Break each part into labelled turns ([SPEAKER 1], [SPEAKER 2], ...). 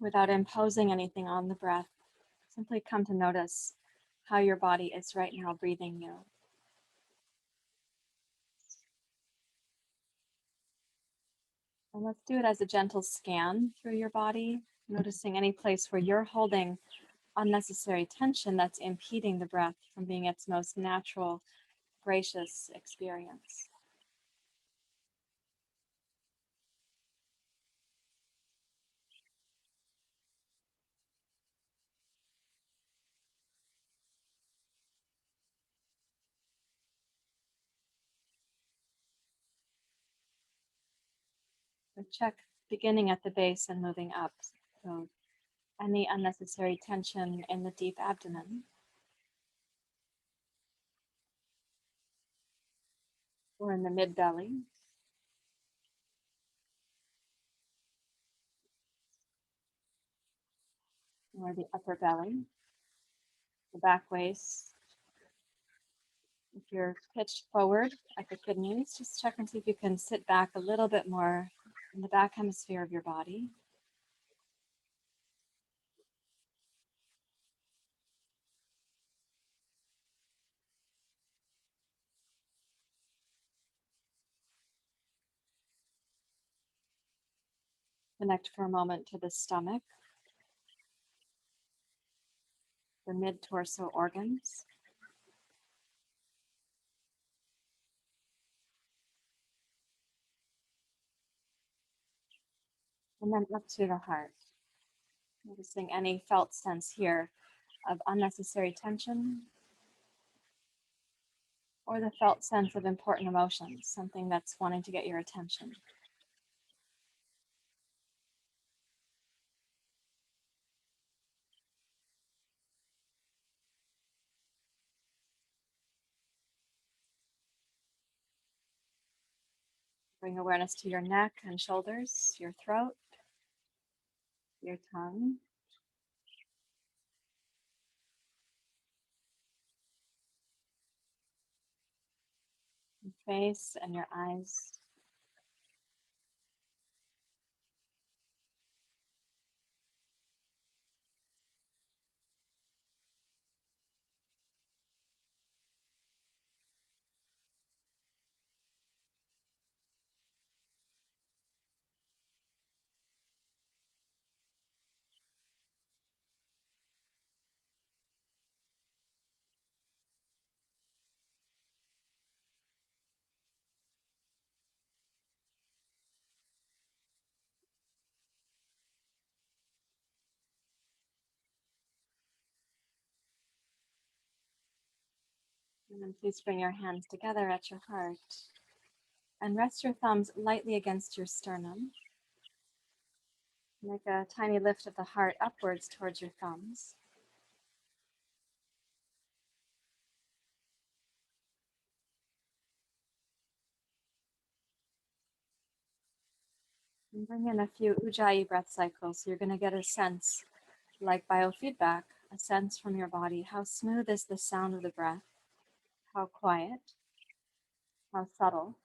[SPEAKER 1] without imposing anything on the breath. Simply come to notice how your body is right now breathing you. And let's do it as a gentle scan through your body, noticing any place where you're holding unnecessary tension that's impeding the breath from being its most natural, gracious experience. So check beginning at the base and moving up. So any unnecessary tension in the deep abdomen or in the mid belly or the upper belly, the back waist. If you're pitched forward at the kidneys, just check and see if you can sit back a little bit more in the back hemisphere of your body. Connect for a moment to the stomach, the mid-torso organs. And then up to the heart. Noticing any felt sense here of unnecessary tension or the felt sense of important emotions, something that's wanting to get your attention. Bring awareness to your neck and shoulders, your throat, your tongue. Your face and your eyes. And then please bring your hands together at your heart and rest your thumbs lightly against your sternum. Make a tiny lift of the heart upwards towards your thumbs. And bring in a few Ujjayi breath cycles. So you're going to get a sense, like biofeedback, a sense from your body. How smooth is the sound of the breath? How quiet? How subtle?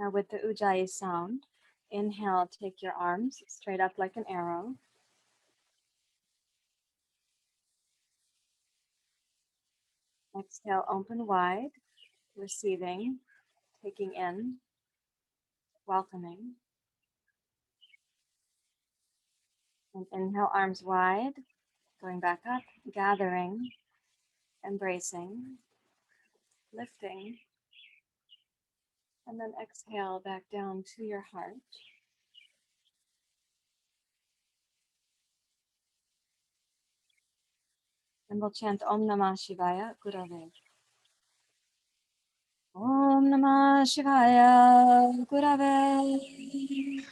[SPEAKER 1] Now with the Ujjayi sound, inhale, take your arms straight up like an arrow. Exhale, open wide, receiving, taking in, welcoming. And inhale, arms wide, going back up, gathering, embracing, lifting. And then exhale back down to your heart. And we'll chant Om Namah Shivaya Gurave. Om Namah Shivaya Gurave.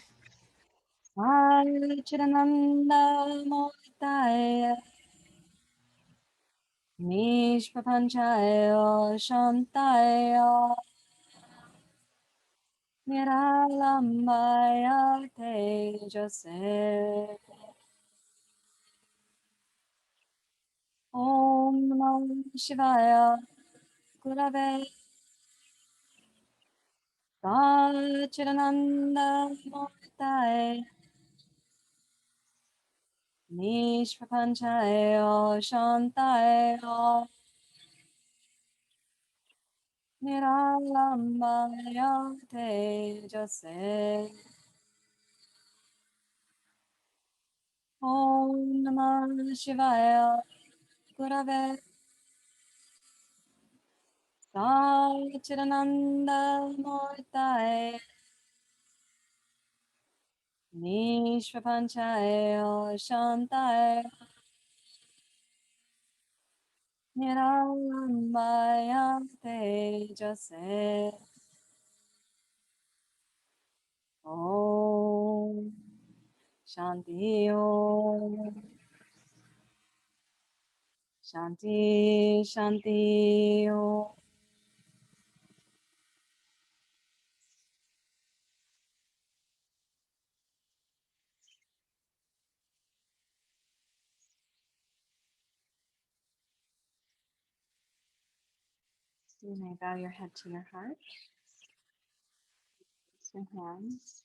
[SPEAKER 1] Chidananda Moitaya Nishpapanchaya Shantaya Niralambaya Tejase. Om Namah Shivaya Gurave. Chidananda Moitaya Nishpapanchaya Shantaya Niralambaya Tejase. Om Namah Shivaya Gurave Chidananda Murtaye Nishvapanchaya Shantaye Niralambaya Tejase. Om Shanti Om Shanti Shanti Om. You may bow your head to your heart, your hands,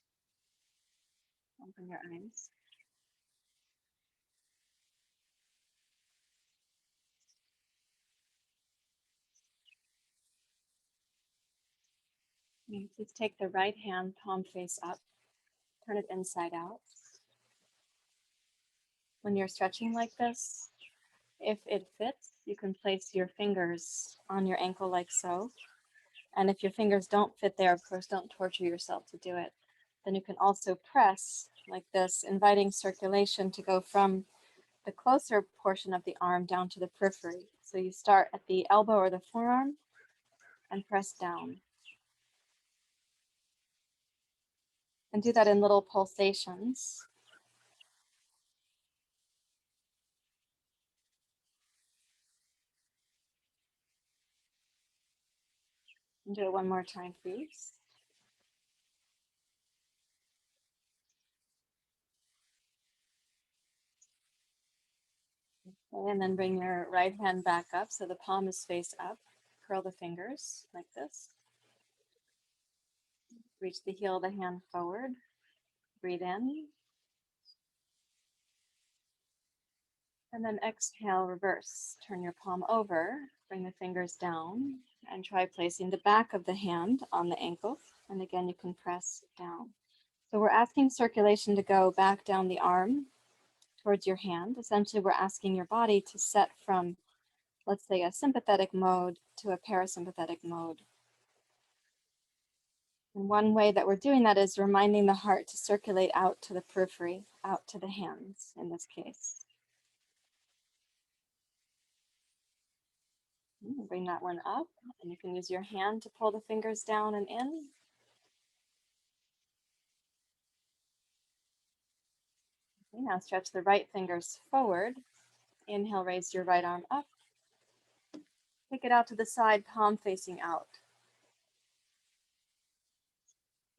[SPEAKER 1] open your eyes. Please take the right hand palm face up, turn it inside out. When you're stretching like this, if it fits, you can place your fingers on your ankle like so. And if your fingers don't fit there, of course, don't torture yourself to do it. Then you can also press like this, inviting circulation to go from the closer portion of the arm down to the periphery. So you start at the elbow or the forearm and press down. And do that in little pulsations. And do it one more time, please. Okay, and then bring your right hand back up so the palm is face up. Curl the fingers like this. Reach the heel of the hand forward. Breathe in. And then exhale, reverse. Turn your palm over. Bring the fingers down. And try placing the back of the hand on the ankle. And again, you can press down. So we're asking circulation to go back down the arm towards your hand. Essentially, we're asking your body to set from, let's say, a sympathetic mode to a parasympathetic mode. And one way that we're doing that is reminding the heart to circulate out to the periphery, out to the hands in this case. Bring that one up, and you can use your hand to pull the fingers down and in. Okay, now stretch the right fingers forward. Inhale, raise your right arm up. Take it out to the side, palm facing out.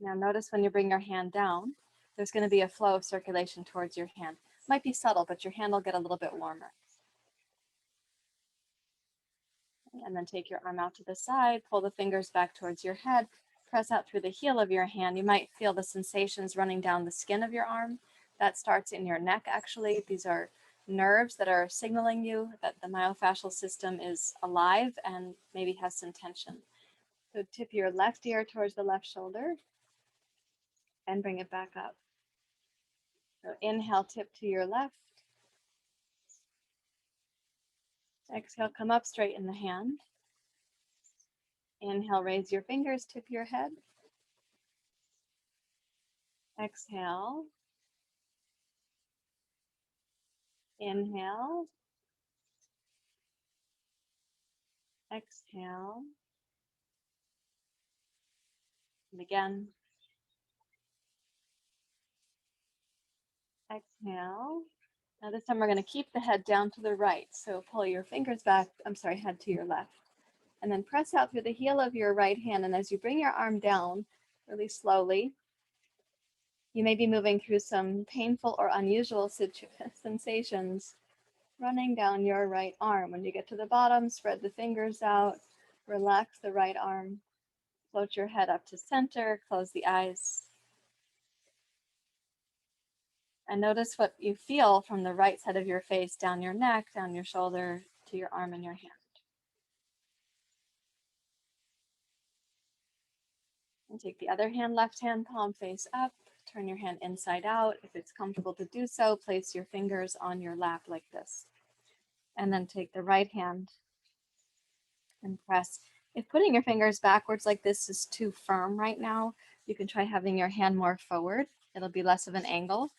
[SPEAKER 1] Now notice when you bring your hand down, there's going to be a flow of circulation towards your hand. Might be subtle, but your hand will get a little bit warmer. And then take your arm out to the side, pull the fingers back towards your head, press out through the heel of your hand. You might feel the sensations running down the skin of your arm. That starts in your neck, actually. These are nerves that are signaling you that the myofascial system is alive and maybe has some tension. So tip your left ear towards the left shoulder and bring it back up. So inhale, tip to your left. Exhale, come up, straighten the hand. Inhale, raise your fingers, tip your head. Exhale. Inhale. Exhale. And again. Exhale. Now this time we're going to keep the head down to the right. So pull your fingers back, head to your left. And then press out through the heel of your right hand. And as you bring your arm down really slowly, you may be moving through some painful or unusual sensations running down your right arm. When you get to the bottom, spread the fingers out, relax the right arm, float your head up to center, close the eyes. And notice what you feel from the right side of your face, down your neck, down your shoulder, to your arm and your hand. And take the other hand, left hand, palm face up. Turn your hand inside out. If it's comfortable to do so, place your fingers on your lap like this. And then take the right hand and press. If putting your fingers backwards like this is too firm right now, you can try having your hand more forward. It'll be less of an angle.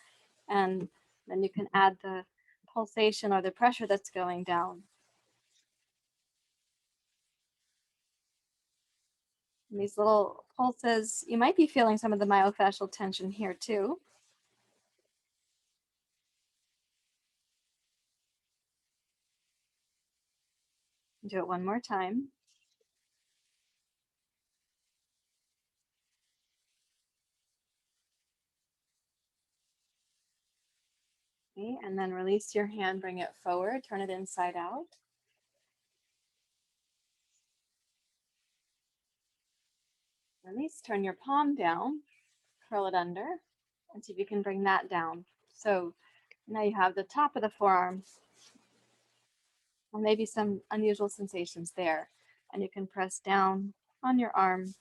[SPEAKER 1] And then you can add the pulsation or the pressure that's going down. And these little pulses, you might be feeling some of the myofascial tension here too. Do it one more time. Okay, and then release your hand, bring it forward, turn it inside out. Release, turn your palm down, curl it under, and see if you can bring that down. So now you have the top of the forearm, and maybe some unusual sensations there. And you can press down on your arm.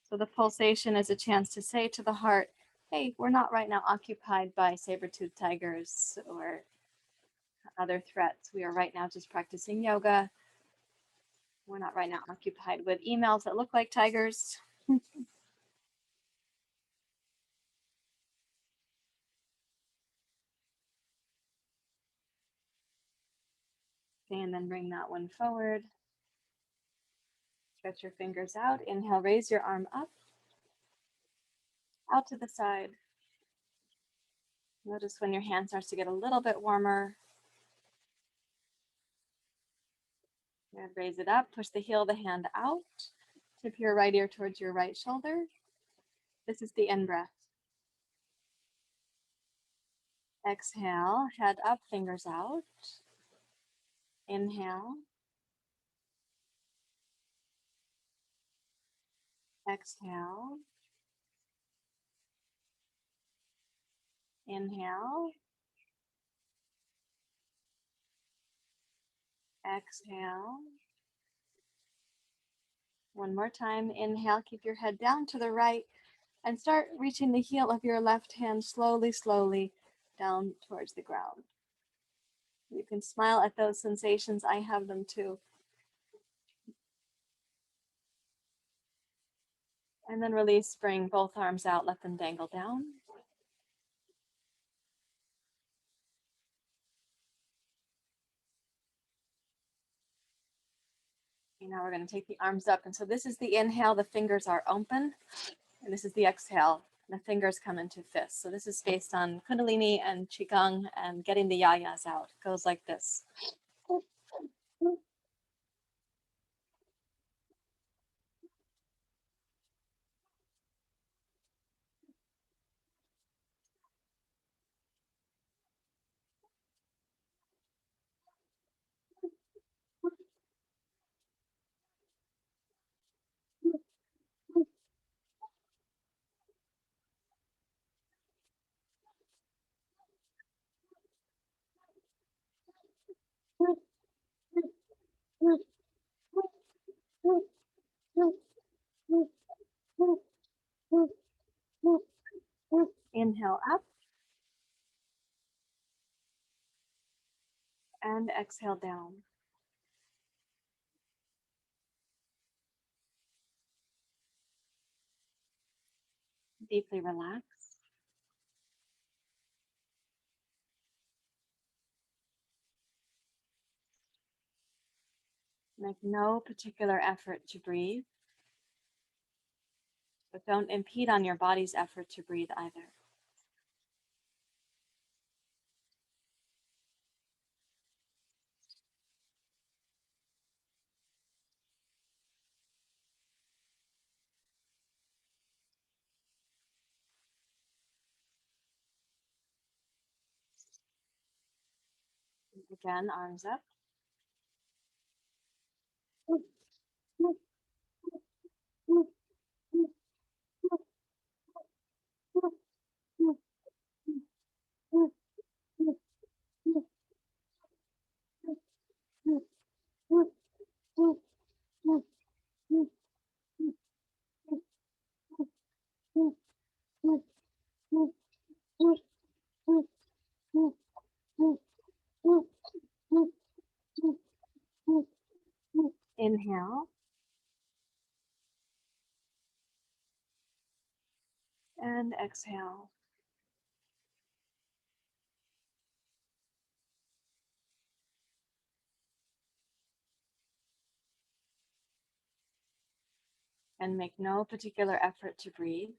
[SPEAKER 1] So the pulsation is a chance to say to the heart, hey, we're not right now occupied by saber-toothed tigers or other threats. We are right now just practicing yoga. We're not right now occupied with emails that look like tigers. Okay, and then bring that one forward. Stretch your fingers out. Inhale, raise your arm up, out to the side. Notice when your hand starts to get a little bit warmer. And raise it up, push the heel of the hand out. Tip your right ear towards your right shoulder. This is the in breath. Exhale, head up, fingers out. Inhale. Exhale. Inhale. Exhale. One more time. Inhale, keep your head down to the right and start reaching the heel of your left hand slowly, slowly down towards the ground. You can smile at those sensations. I have them too. And then release, bring both arms out, let them dangle down. And now we're going to take the arms up. And so this is the inhale, the fingers are open. And this is the exhale, the fingers come into fists. So this is based on Kundalini and Qigong and getting the yayas out. It goes like this. Inhale up and exhale down. Deeply relax. Make no particular effort to breathe, but don't impede on your body's effort to breathe either. Again, arms up. Inhale and exhale. And make no particular effort to breathe.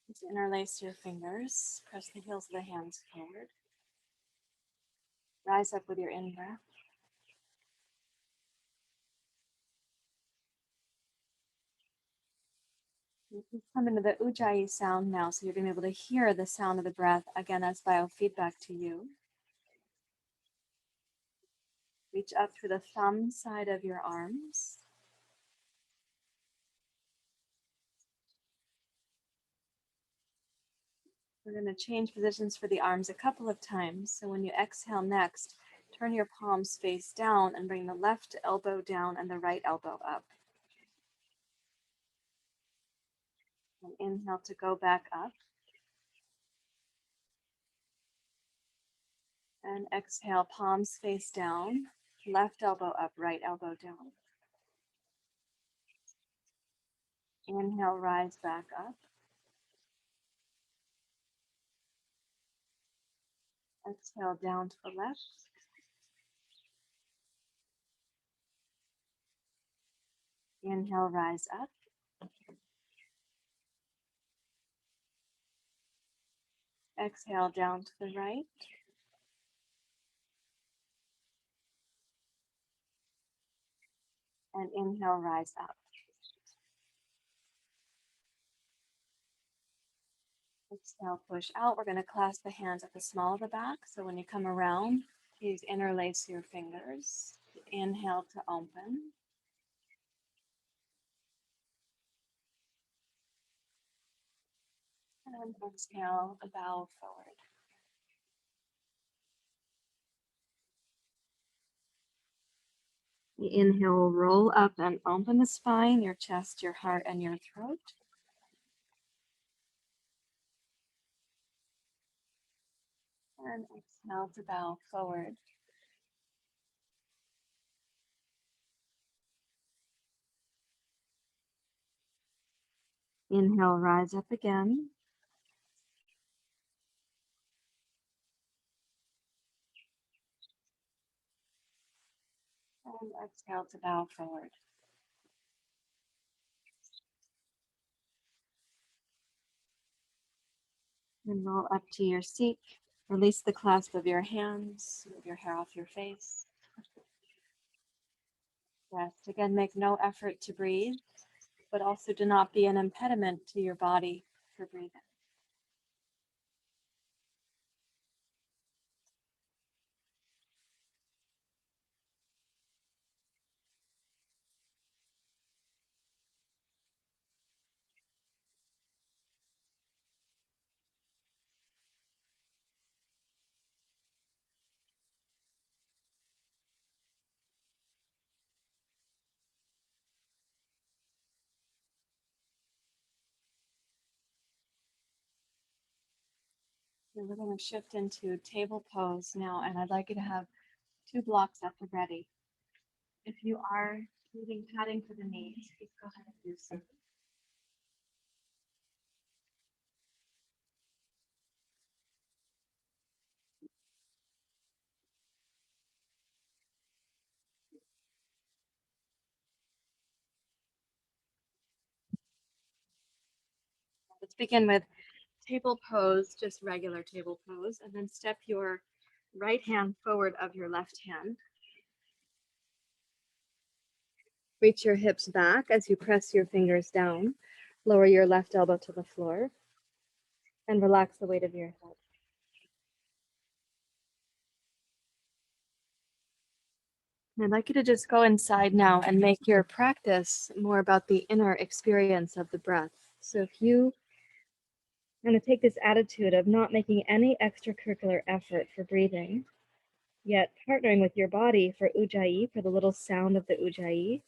[SPEAKER 1] Just interlace your fingers, press the heels of the hands forward. Rise up with your in-breath. You can come into the Ujjayi sound now, so you're going to be able to hear the sound of the breath again as biofeedback to you. Reach up through the thumb side of your arms. We're going to change positions for the arms a couple of times. So when you exhale next, turn your palms face down and bring the left elbow down and the right elbow up. And inhale to go back up. And exhale, palms face down, left elbow up, right elbow down. Inhale, rise back up. Exhale, down to the left. Inhale, rise up. Exhale, down to the right. And inhale, rise up. Exhale, push out. We're going to clasp the hands at the small of the back. So when you come around, please interlace your fingers. Inhale to open. And exhale, bow forward. The inhale, roll up and open the spine, your chest, your heart, and your throat. And exhale to bow forward. Inhale, rise up again. And exhale to bow forward. And roll up to your seat. Release the clasp of your hands, move your hair off your face. Rest. Again, make no effort to breathe, but also do not be an impediment to your body for breathing. So we're going to shift into table pose now, and I'd like you to have 2 blocks at the ready. If you are needing padding for the knees, please go ahead and do so. Let's begin with table pose, just regular table pose, and then step your right hand forward of your left hand. Reach your hips back as you press your fingers down. Lower your left elbow to the floor and relax the weight of your head. And I'd like you to just go inside now and make your practice more about the inner experience of the breath. So if you want to take this attitude of not making any extracurricular effort for breathing, yet partnering with your body for ujjayi, for the little sound of the ujjayi,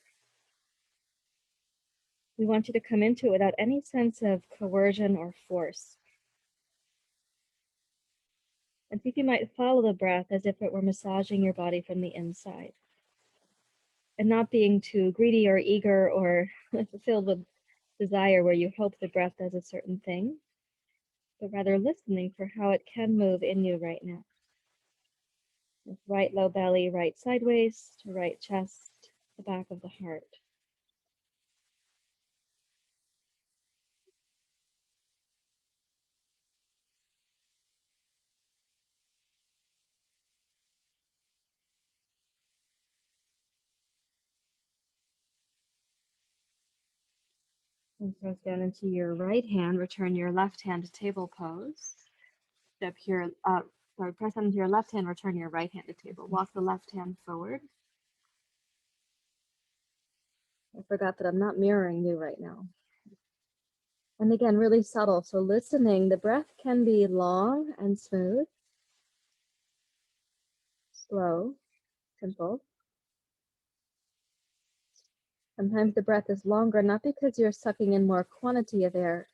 [SPEAKER 1] we want you to come into it without any sense of coercion or force. And see if you might follow the breath as if it were massaging your body from the inside. And not being too greedy or eager or filled with desire where you hope the breath does a certain thing, but rather listening for how it can move in you right now. With right low belly, right side waist, right chest, the back of the heart. And press down into your right hand, return your left hand to table pose. Step here, press down into your left hand, return your right hand to table. Walk the left hand forward. I forgot that I'm not mirroring you right now. And again, really subtle. So listening, the breath can be long and smooth, slow, simple. Sometimes the breath is longer, not because you're sucking in more quantity of air,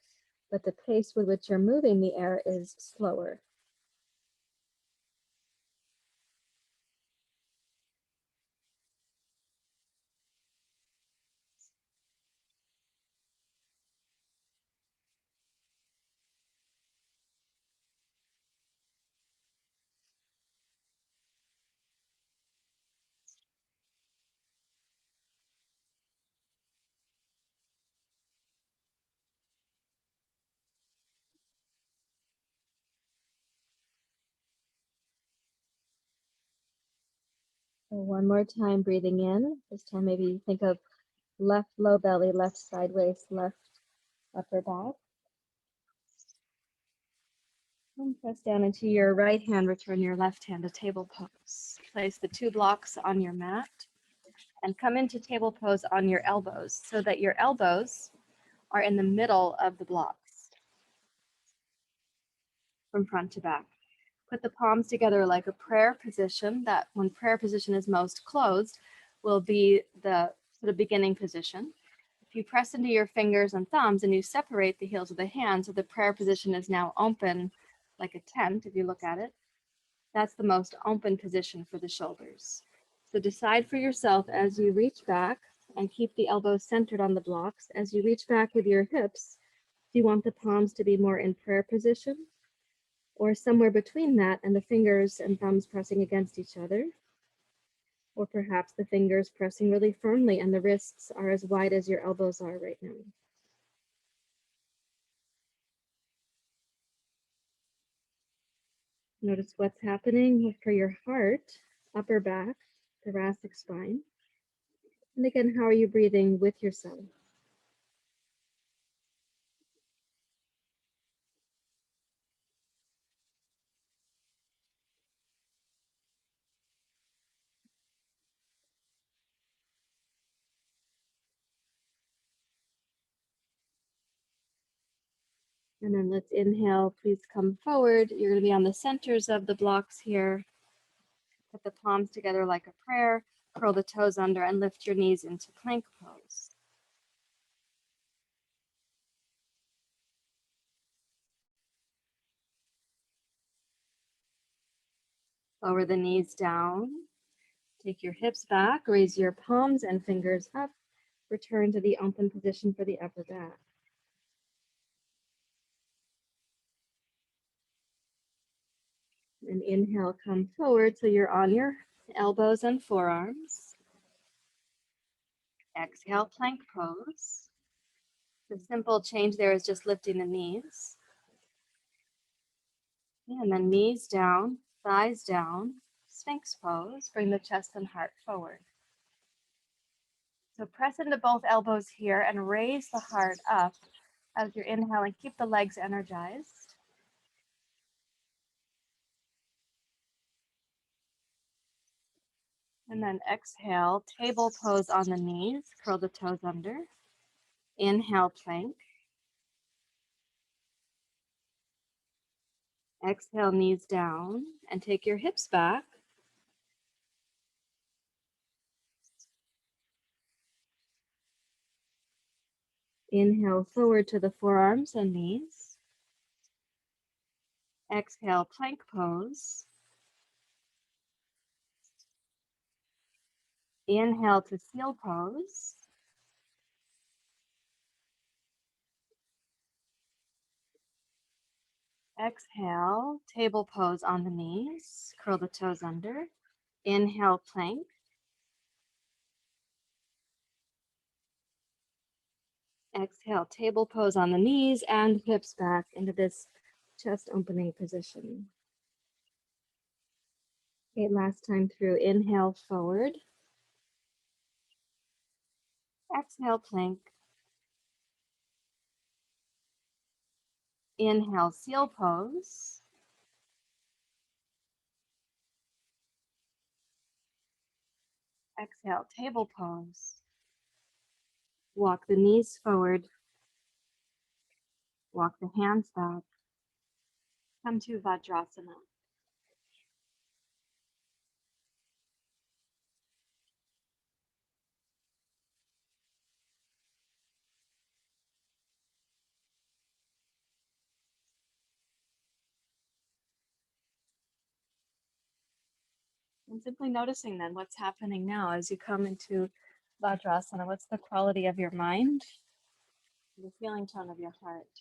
[SPEAKER 1] but the pace with which you're moving the air is slower. So one more time, breathing in. This time maybe you think of left low belly, left side waist, left upper back. And press down into your right hand, return your left hand to table pose. Place the 2 blocks on your mat and come into table pose on your elbows so that your elbows are in the middle of the blocks from front to back. Put the palms together like a prayer position. That when prayer position is most closed will be the sort of beginning position. If you press into your fingers and thumbs and you separate the heels of the hands, so the prayer position is now open like a tent, if you look at it, that's the most open position for the shoulders. So decide for yourself as you reach back and keep the elbows centered on the blocks. As you reach back with your hips, do you want the palms to be more in prayer position or somewhere between that and the fingers and thumbs pressing against each other? Or perhaps the fingers pressing really firmly and the wrists are as wide as your elbows are right now. Notice what's happening for your heart, upper back, thoracic spine. And again, how are you breathing with yourself? And then let's inhale, please come forward. You're going to be on the centers of the blocks here. Put the palms together like a prayer, curl the toes under and lift your knees into plank pose. Lower the knees down. Take your hips back, raise your palms and fingers up. Return to the open position for the upper back. And inhale, come forward so you're on your elbows and forearms. Exhale, plank pose. The simple change there is just lifting the knees. And then knees down, thighs down, Sphinx pose. Bring the chest and heart forward. So press into both elbows here and raise the heart up as you're inhaling. Keep the legs energized. And then exhale, table pose on the knees. Curl the toes under. Inhale, plank. Exhale, knees down, and take your hips back. Inhale, forward to the forearms and knees. Exhale, plank pose. Inhale to seal pose. Exhale, table pose on the knees. Curl the toes under. Inhale, plank. Exhale, table pose on the knees and hips back into this chest opening position. Okay, last time through. Inhale, forward. Exhale, plank. Inhale, seal pose. Exhale, table pose. Walk the knees forward. Walk the hands back. Come to Vajrasana. And simply noticing then what's happening now as you come into Vajrasana. What's the quality of your mind? The feeling tone of your heart.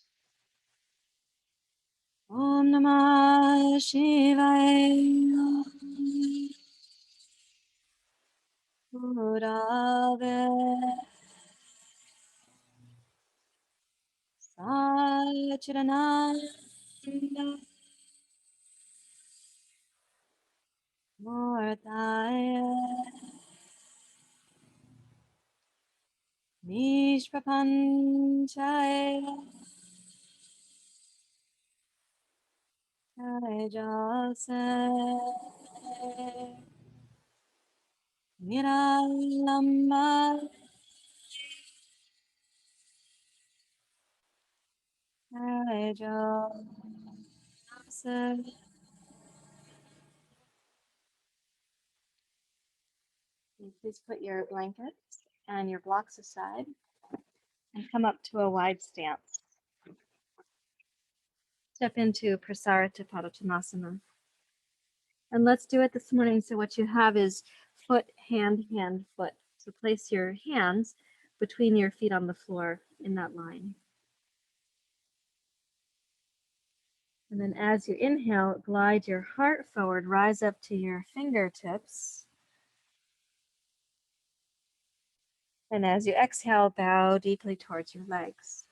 [SPEAKER 1] Om Namah Shivaya. Gurave Sachidananda Murtaya Nishprapanchaya Jayase Niralamba Jayase. Please put your blankets and your blocks aside and come up to a wide stance. Step into Prasarita Padottanasana. And let's do it this morning. So what you have is foot, hand, hand, foot. So place your hands between your feet on the floor in that line. And then as you inhale, glide your heart forward, rise up to your fingertips. And as you exhale, bow deeply towards your legs.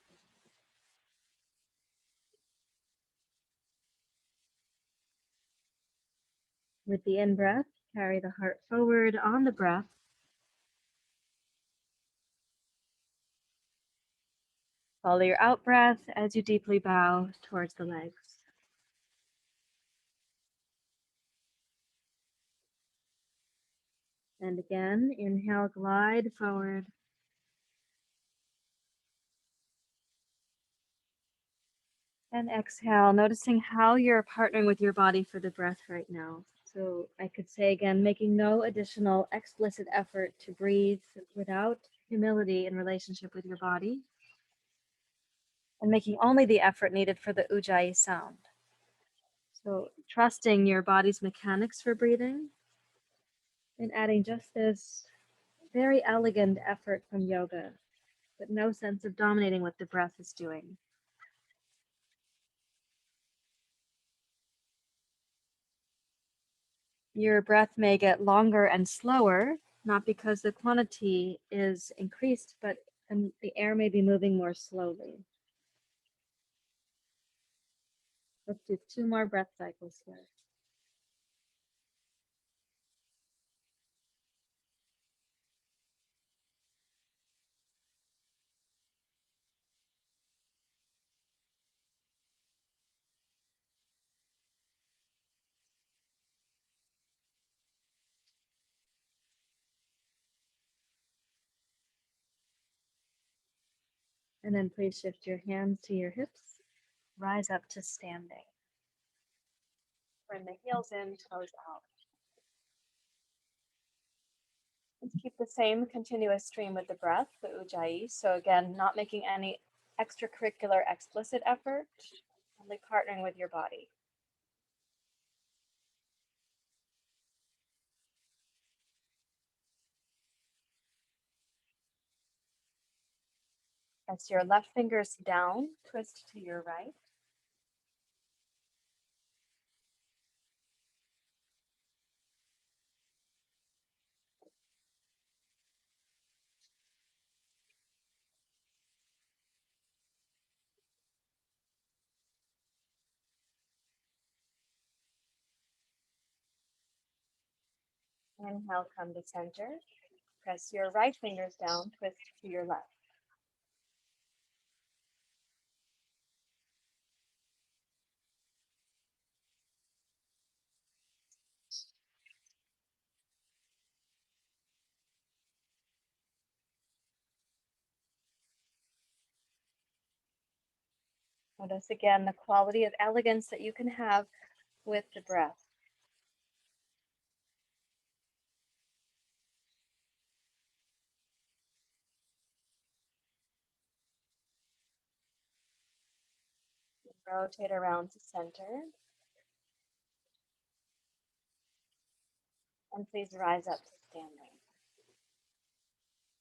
[SPEAKER 1] With the in-breath, carry the heart forward on the breath. Follow your out-breath as you deeply bow towards the legs. And again, inhale, glide forward. And exhale, noticing how you're partnering with your body for the breath right now. So I could say again, making no additional explicit effort to breathe without humility in relationship with your body. And making only the effort needed for the ujjayi sound. So trusting your body's mechanics for breathing and adding just this very elegant effort from yoga, but no sense of dominating what the breath is doing. Your breath may get longer and slower, not because the quantity is increased, but the air may be moving more slowly. Let's do 2 more breath cycles here. And then please shift your hands to your hips, rise up to standing. Bring the heels in, toes out. Let's keep the same continuous stream with the breath, the ujjayi. So again, not making any extracurricular explicit effort, only partnering with your body. Press your left fingers down, twist to your right. Inhale, come to center. Press your right fingers down, twist to your left. Notice again the quality of elegance that you can have with the breath. Rotate around to center. And please rise up to standing.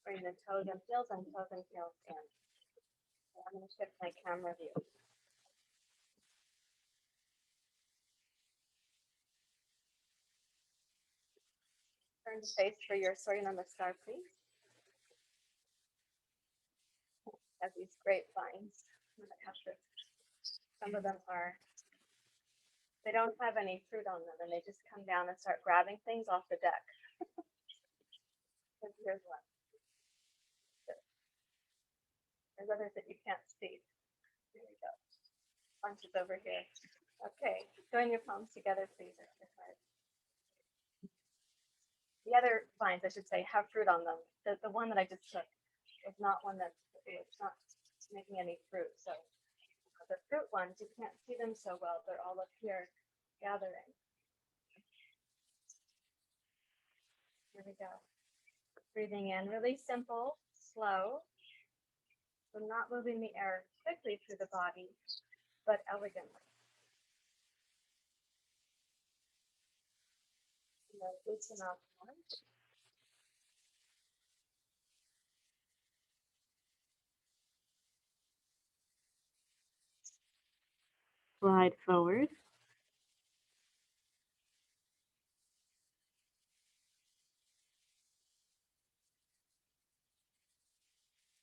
[SPEAKER 1] Bring the toes and heels and toes and heels in. I'm going to shift my camera view. Turn to face for your Surya Namaskar, please. Have these grapevines. Some of them they don't have any fruit on them, and they just come down and start grabbing things off the deck. Here's one. There's others that you can't see. Here we go. Bunches over here. Okay, join your palms together, please. The other vines, I should say, have fruit on them. The one that I just took is not one it's not making any fruit. So the fruit ones, you can't see them so well. They're all up here gathering. Here we go. Breathing in, really simple, slow. So not moving the air quickly through the body, but elegantly. Loosen up more. Slide forward.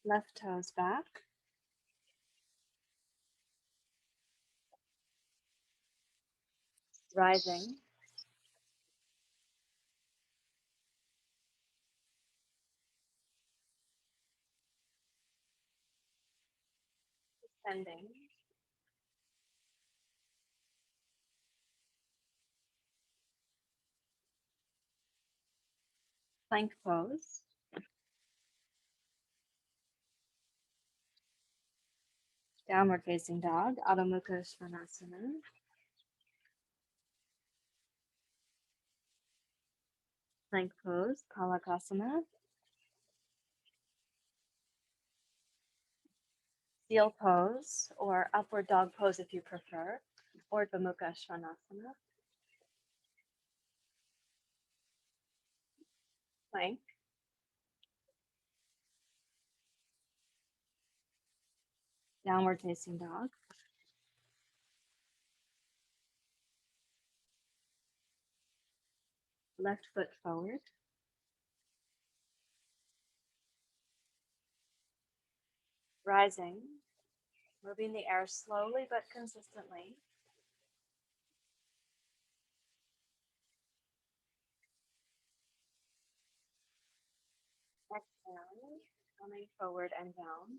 [SPEAKER 1] Left toes back. Rising. Descending. Plank pose. Downward facing dog, Adho Mukha Svanasana. Plank pose, Palakasana. Seal pose or upward dog pose if you prefer. Urdhva Mukha Svanasana, plank, downward facing dog, left foot forward, rising, moving the air slowly but consistently. Exhale, coming forward and down.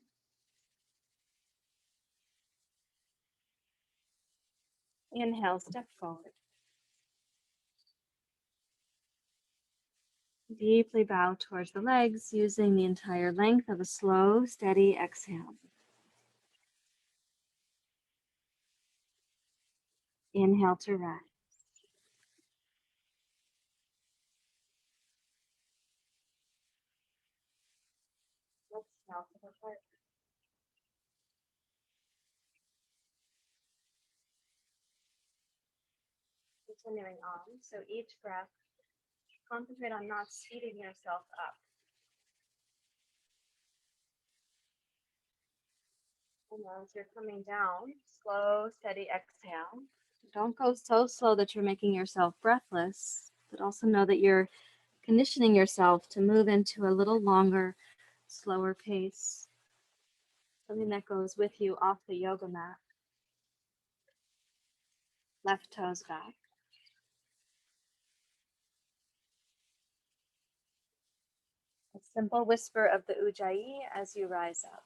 [SPEAKER 1] Inhale, step forward. Deeply bow towards the legs, using the entire length of a slow, steady exhale. Inhale to rise. Exhale to the heart. Continuing on, so each breath, concentrate on not speeding yourself up. And as you're coming down, slow, steady exhale. Don't go so slow that you're making yourself breathless, but also know that you're conditioning yourself to move into a little longer, slower pace. Something that goes with you off the yoga mat. Left toes back. A simple whisper of the Ujjayi as you rise up.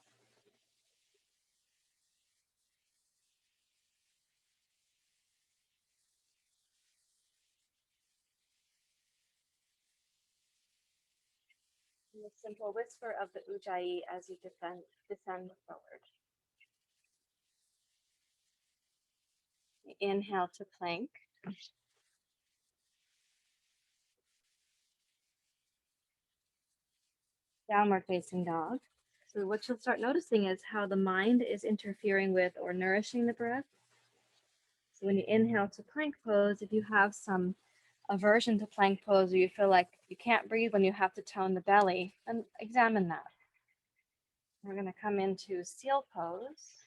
[SPEAKER 1] And a simple whisper of the Ujjayi as you descend forward. Inhale to plank. Downward facing dog. So what you'll start noticing is how the mind is interfering with or nourishing the breath. So when you inhale to plank pose, if you have some aversion to plank pose or you feel like you can't breathe when you have to tone the belly, then examine that. We're going to come into seal pose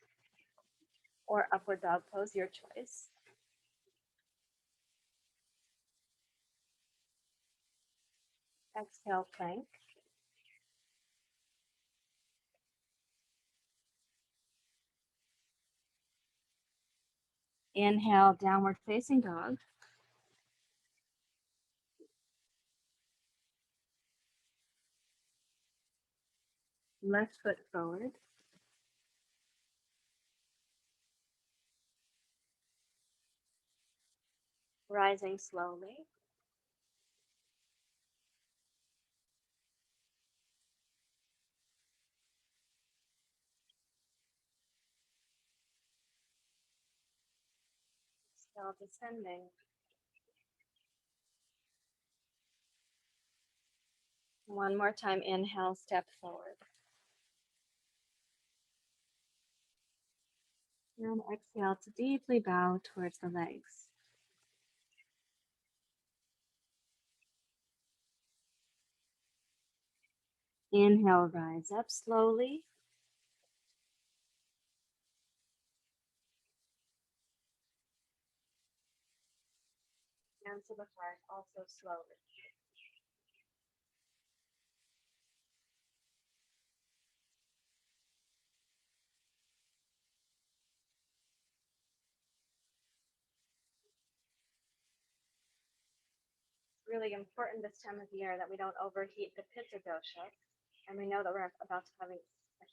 [SPEAKER 1] or upward dog pose, your choice. Exhale, plank. Inhale, downward facing dog. Left foot forward. Rising slowly. Still descending. One more time, inhale, step forward. And exhale to deeply bow towards the legs. Inhale, rise up slowly. And to the heart, also slowly. It's really important this time of year that we don't overheat the Pitta dosha. And we know that we're about to have a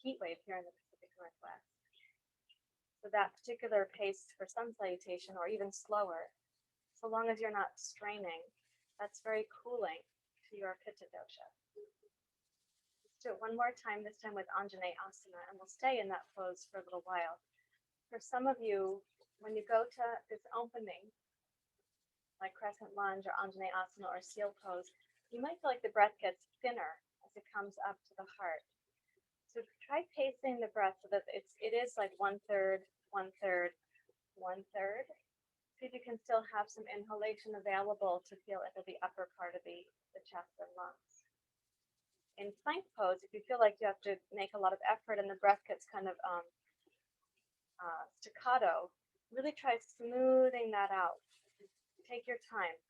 [SPEAKER 1] heat wave here in the Pacific Northwest. So that particular pace for sun salutation, or even slower, so long as you're not straining, that's very cooling to your Pitta dosha. Let's do it one more time, this time with Anjaneyasana, Asana, and we'll stay in that pose for a little while. For some of you, when you go to this opening, like crescent lunge or Anjaneyasana Asana or seal pose, you might feel like the breath gets thinner as it comes up to the heart. So try pacing the breath so that it is like 1/3, 1/3, 1/3. See if you can still have some inhalation available to feel into the upper part of the chest and lungs. In plank pose, if you feel like you have to make a lot of effort and the breath gets kind of staccato, really try smoothing that out. Take your time.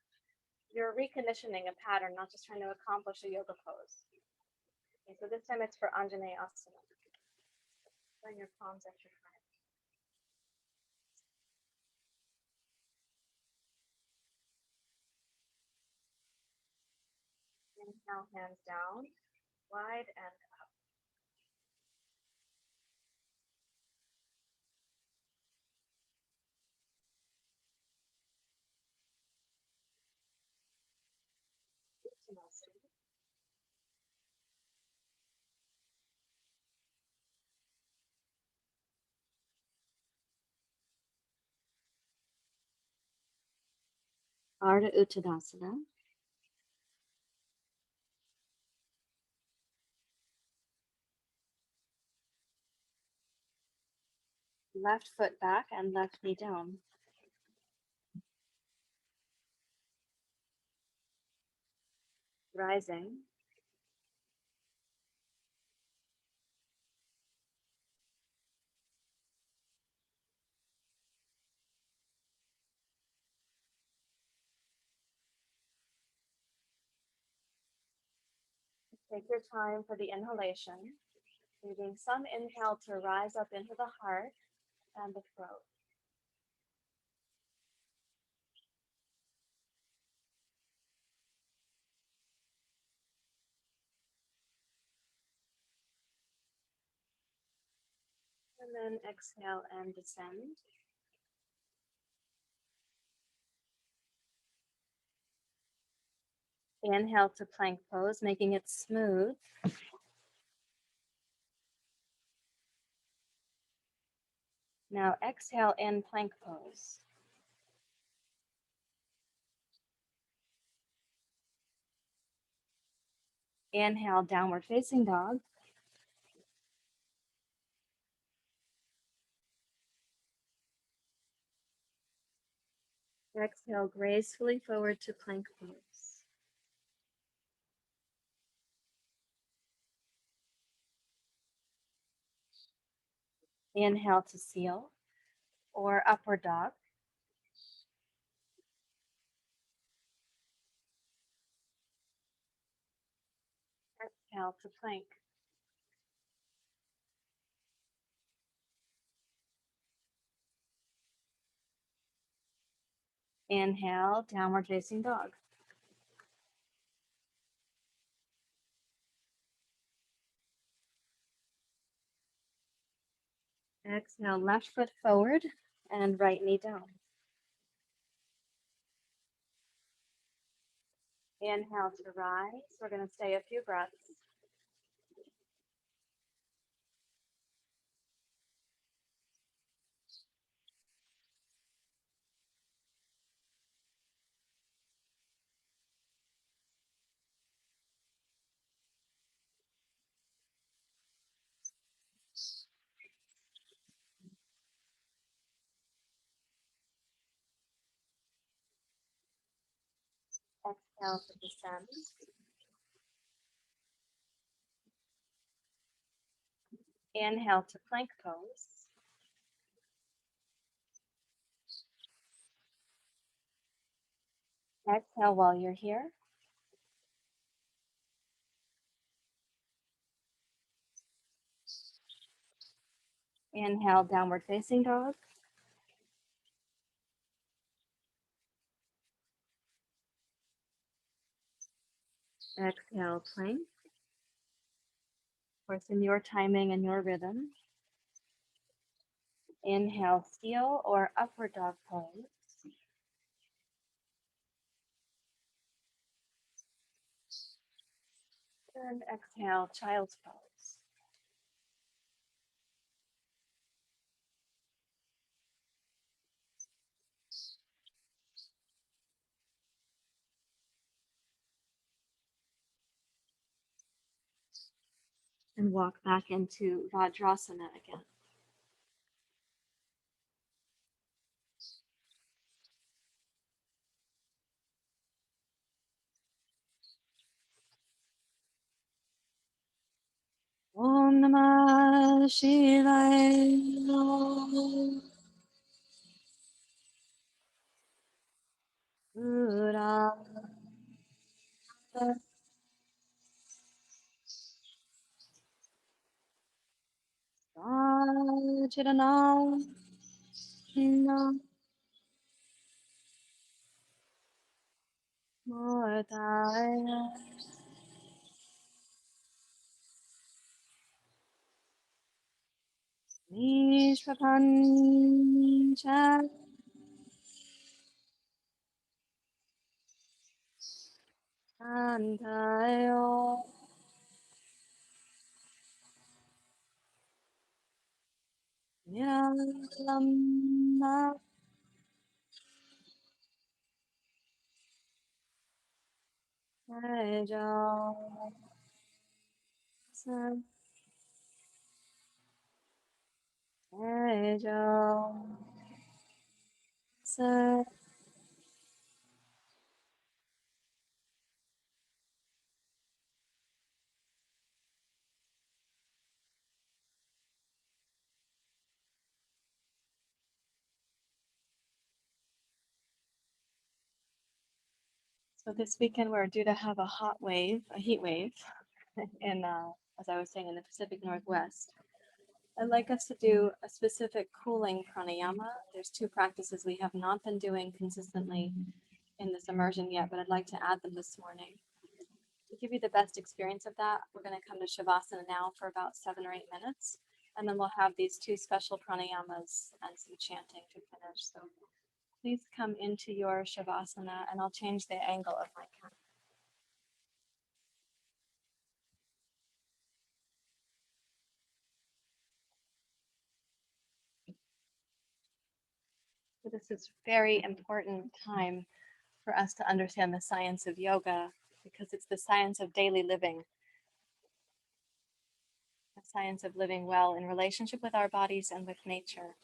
[SPEAKER 1] You're reconditioning a pattern, not just trying to accomplish a yoga pose. Okay, so this time it's for Anjaneya Asana. Bring your palms at your heart. Inhale, hands down, wide and up. Ardha Uttanasana. Left foot back and left knee down. Rising. Take your time for the inhalation, leaving some inhale to rise up into the heart and the throat. And then exhale and descend. Inhale to plank pose, making it smooth. Now exhale in plank pose. Inhale, downward facing dog. Exhale gracefully forward to plank pose. Inhale to seal or upward dog. Exhale to plank. Inhale, downward facing dog. Exhale, left foot forward and right knee down. Inhale to rise. We're going to stay a few breaths. Exhale to descend. Inhale to plank pose. Exhale while you're here. Inhale, downward facing dog. Exhale, plank. Of course, in your timing and your rhythm. Inhale, seal or upward dog pose. And exhale, child's pose. And walk back into Vajrasana again. Namah Shivaya. Buddha. Chidanam. Mortaya. Nishpapancha. Antayo. Niralamma. Tejo. Tejo. So this weekend we're due to have a heat wave in, as I was saying, in the Pacific Northwest. I'd like us to do a specific cooling pranayama. There's two practices we have not been doing consistently in this immersion yet, but I'd like to add them this morning. To give you the best experience of that, we're going to come to Shavasana now for about 7 or 8 minutes, and then we'll have these two special pranayamas and some chanting to finish. So please come into your Shavasana, and I'll change the angle of my camera. So this is very important time for us to understand the science of yoga, because it's the science of daily living, the science of living well in relationship with our bodies and with nature.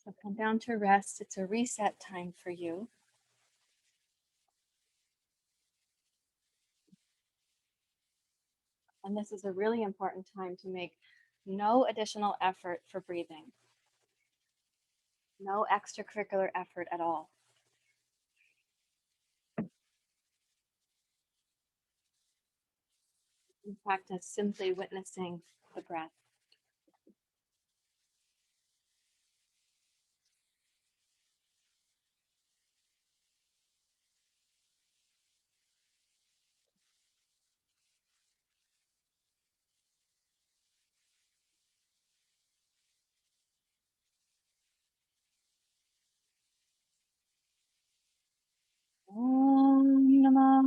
[SPEAKER 1] So come down to rest. It's a reset time for you. And this is a really important time to make no additional effort for breathing, no extracurricular effort at all. In practice, simply witnessing the breath. Om Namah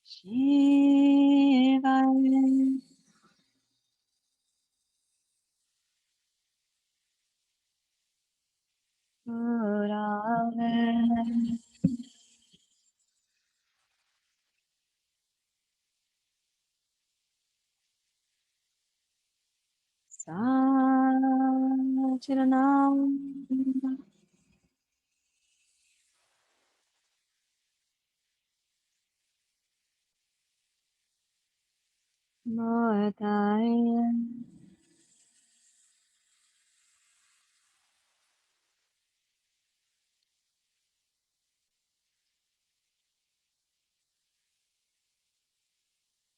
[SPEAKER 1] Shivaya. Murale. Sachidanam. Mortaya.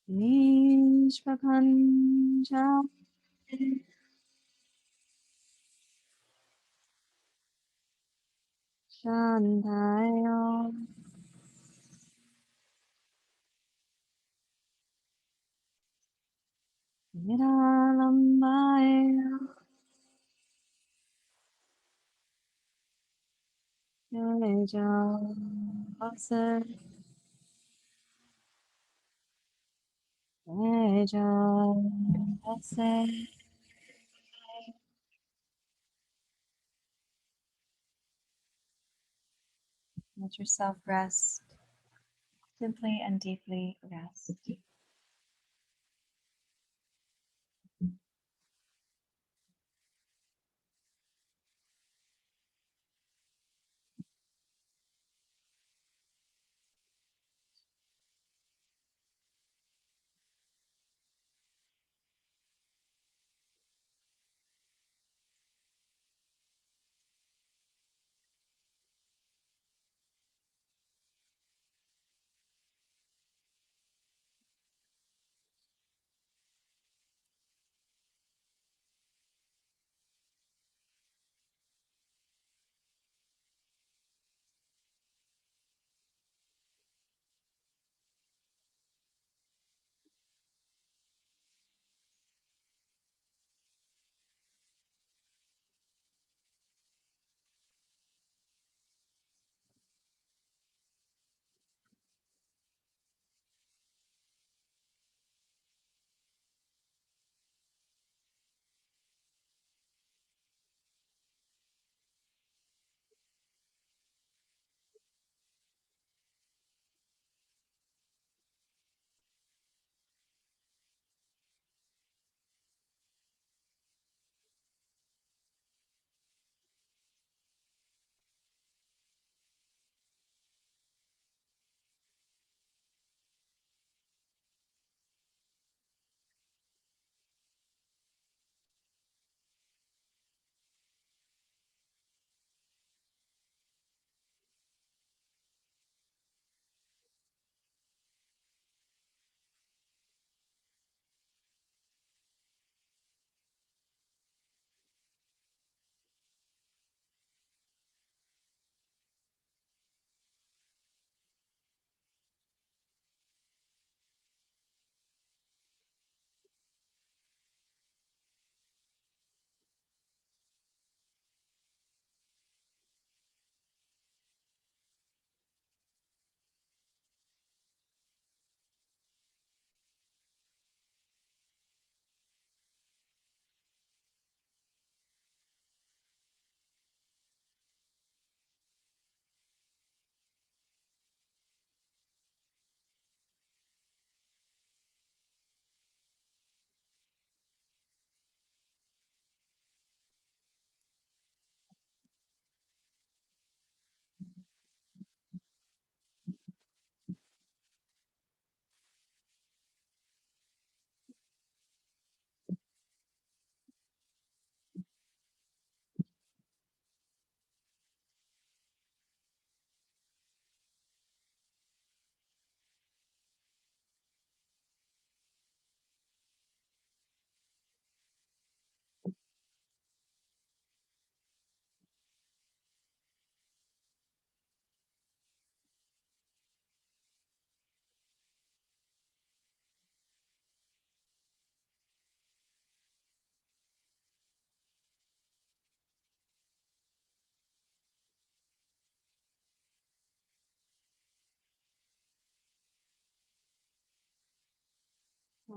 [SPEAKER 1] Nishpapancha. Shantayo. Niralambaya. Tejo. Tejo. Let yourself rest. Simply and deeply rest.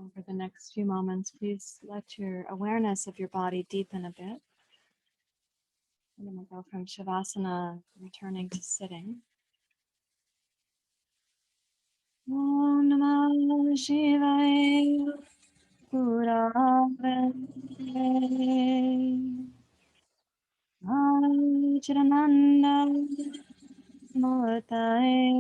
[SPEAKER 1] Over the next few moments, please let your awareness of your body deepen a bit. I'm going to go from Shavasana, returning to sitting. Om Namah Shivaya Gurave Chidananda Murtaye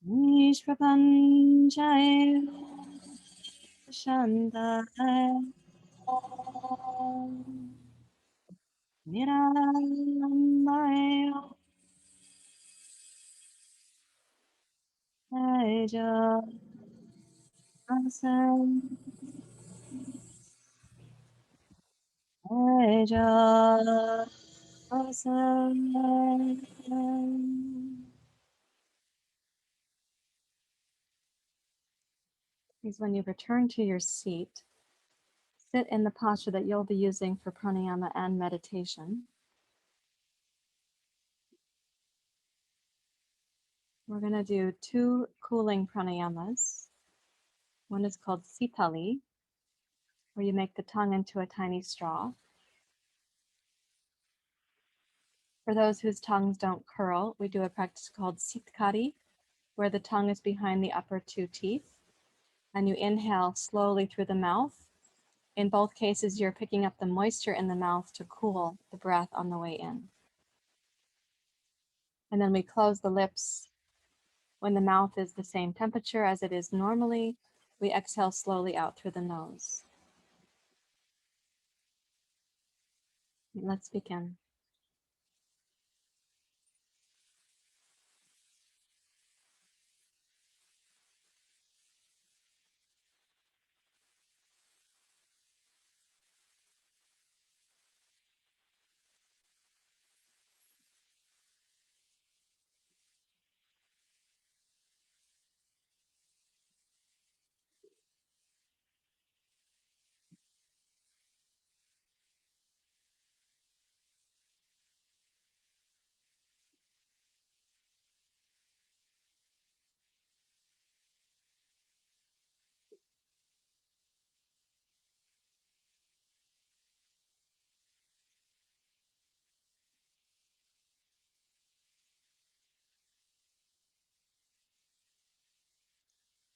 [SPEAKER 1] Nishprapanchaye Shantaye Niranamaya Teja Asam Teja Asam. Please, when you return to your seat, sit in the posture that you'll be using for pranayama and meditation. We're going to do 2 cooling pranayamas. One is called sitali, where you make the tongue into a tiny straw. For those whose tongues don't curl, we do a practice called sitkari, where the tongue is behind the upper 2 teeth, and you inhale slowly through the mouth. In both cases, you're picking up the moisture in the mouth to cool the breath on the way in. And then we close the lips. When the mouth is the same temperature as it is normally, we exhale slowly out through the nose. Let's begin.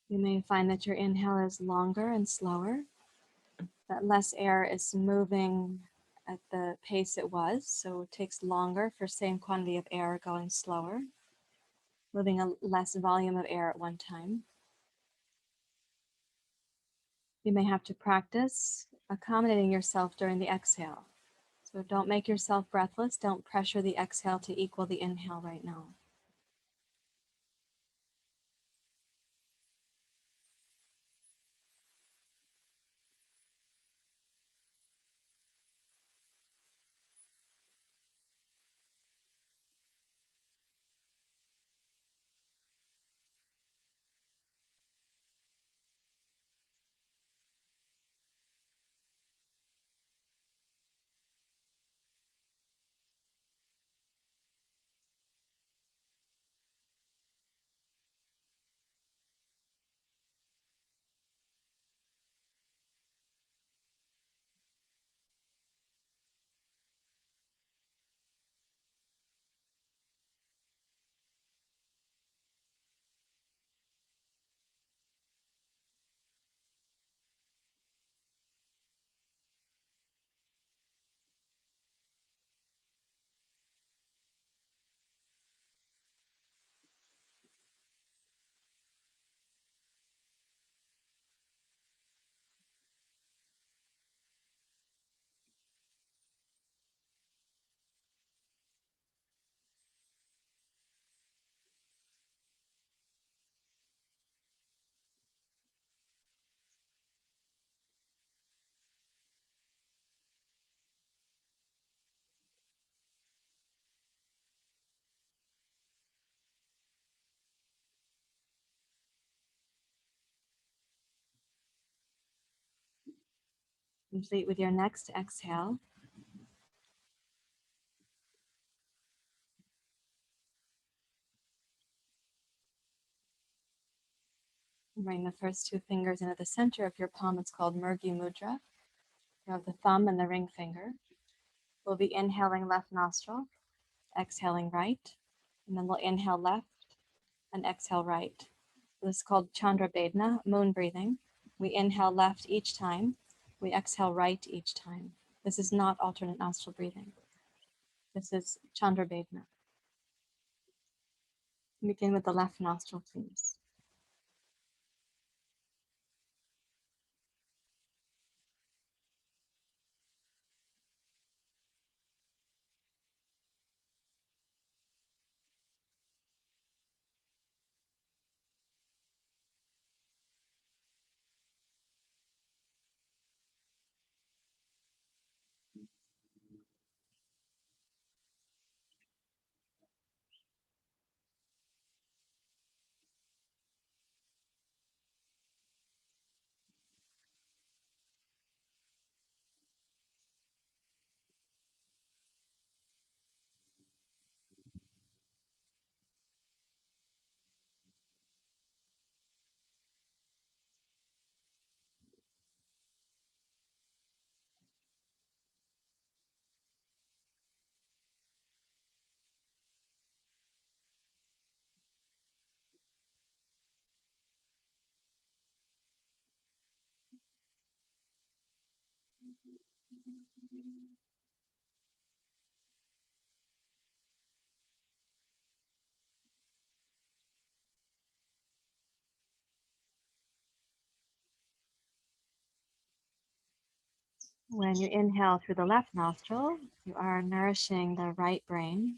[SPEAKER 1] You may find that your inhale is longer and slower, that less air is moving at the pace it was, so it takes longer for same quantity of air going slower, moving a less volume of air at one time. You may have to practice accommodating yourself during the exhale. So don't make yourself breathless. Don't pressure the exhale to equal the inhale right now. Complete with your next exhale. Bring the first two fingers into the center of your palm. It's called Murgi Mudra. You have the thumb and the ring finger. We'll be inhaling left nostril, exhaling right, and then we'll inhale left and exhale right. This is called chandra bedhana, moon breathing. We inhale left each time. We exhale right each time. This is not alternate nostril breathing. This is chandra bedhana. Begin with the left nostril, please. When you inhale through the left nostril, you are nourishing the right brain,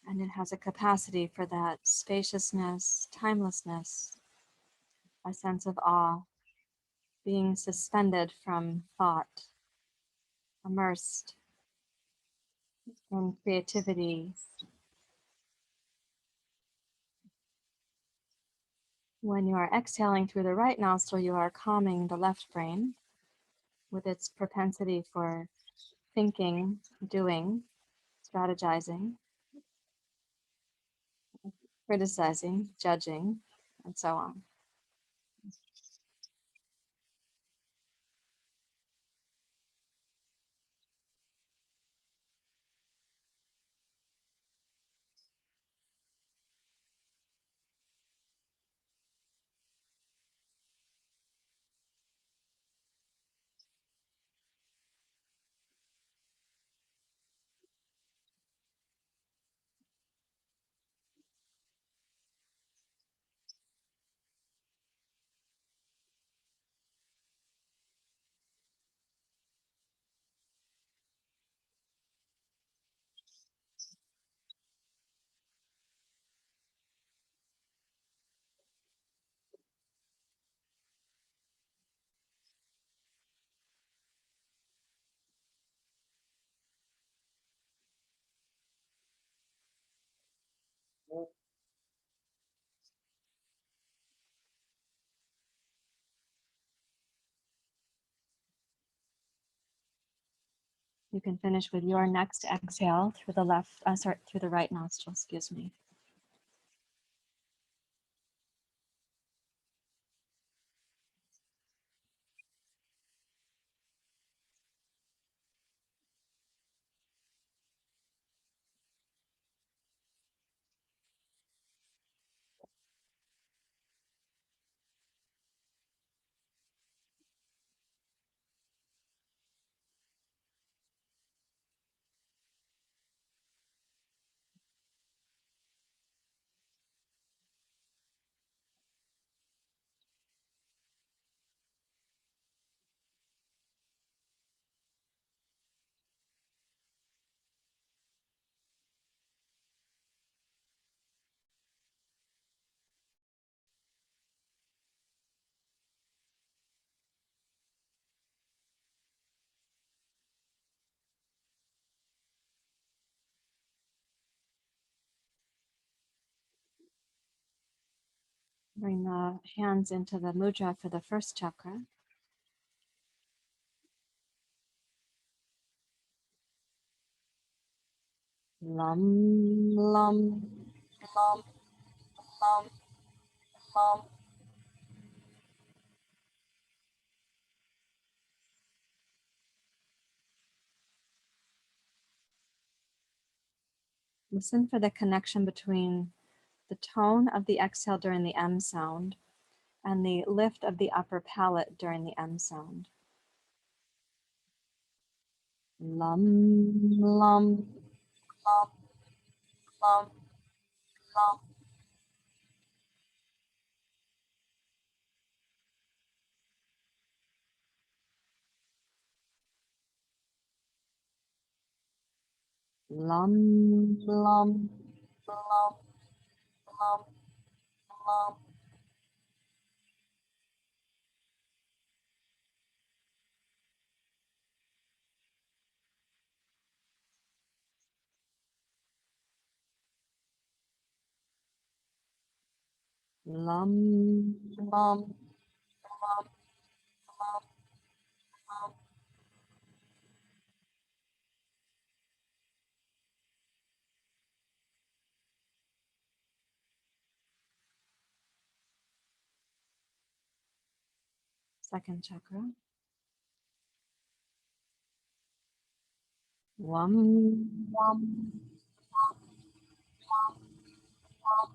[SPEAKER 1] and it has a capacity for that spaciousness, timelessness, a sense of awe, being suspended from thought, immersed in creativity. When you are exhaling through the right nostril, you are calming the left brain with its propensity for thinking, doing, strategizing, criticizing, judging, and so on. You can finish with your next exhale through the through the right nostril, excuse me. Bring the hands into the mudra for the first chakra. Lum, lum, lum, lum, lum. Listen for the connection between the tone of the exhale during the M sound and the lift of the upper palate during the M sound. Lum, lum, lum, lum, lum. Lum, lum, lum, lum, lum. Lum, lum, lum, lum, lum. Second chakra. Wum, wum, wum, wum, wum.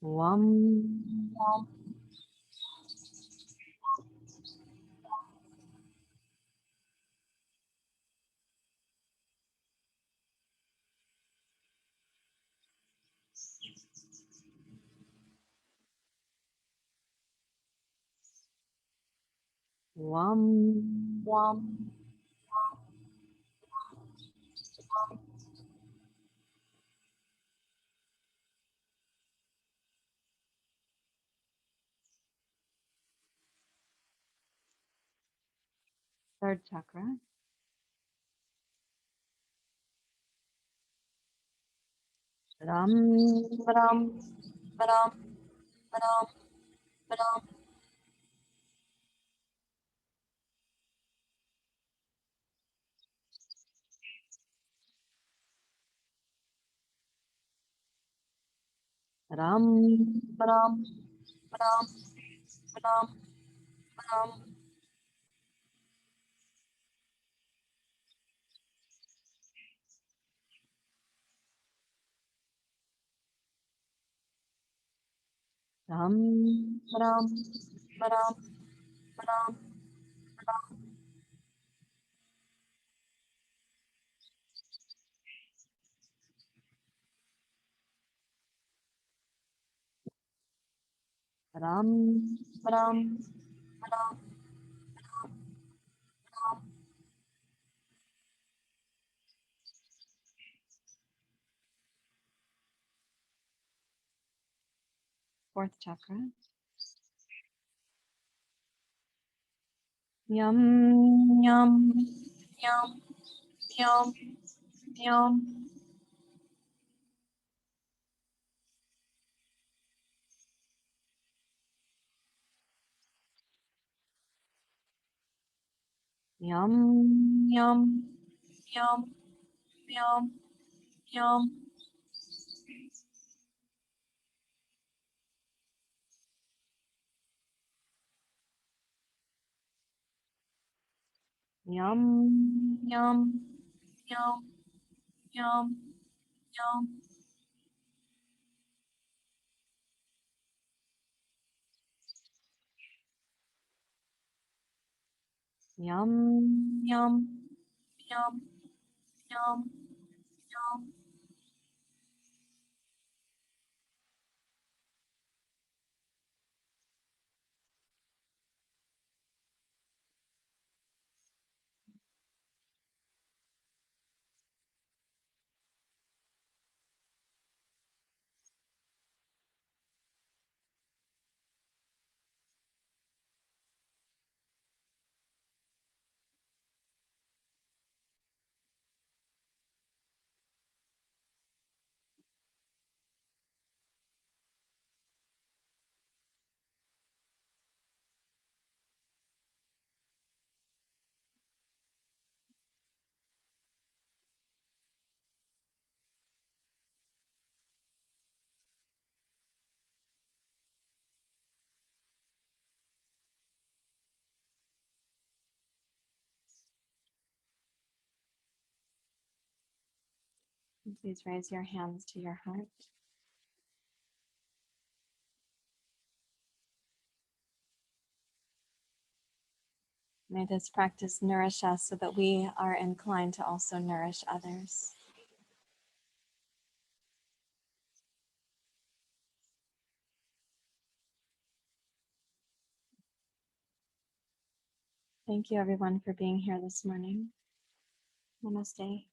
[SPEAKER 1] Wum, wum. Wum, wum, wum, wum. Third chakra. Ram, ram, ram, ram, ram. Ram, ram, ram, ram, ram. Ram, ram, ram, ram, ram. Ram, ram, ram, ram. Fourth chakra. Yum, yum, yum, yum, yum. Yum, yum, yum, yum, yum. Yum, yum, yum, yum, yum. Yum, yum, yum, yum, yum. And please raise your hands to your heart. May this practice nourish us so that we are inclined to also nourish others. Thank you, everyone, for being here this morning. Namaste.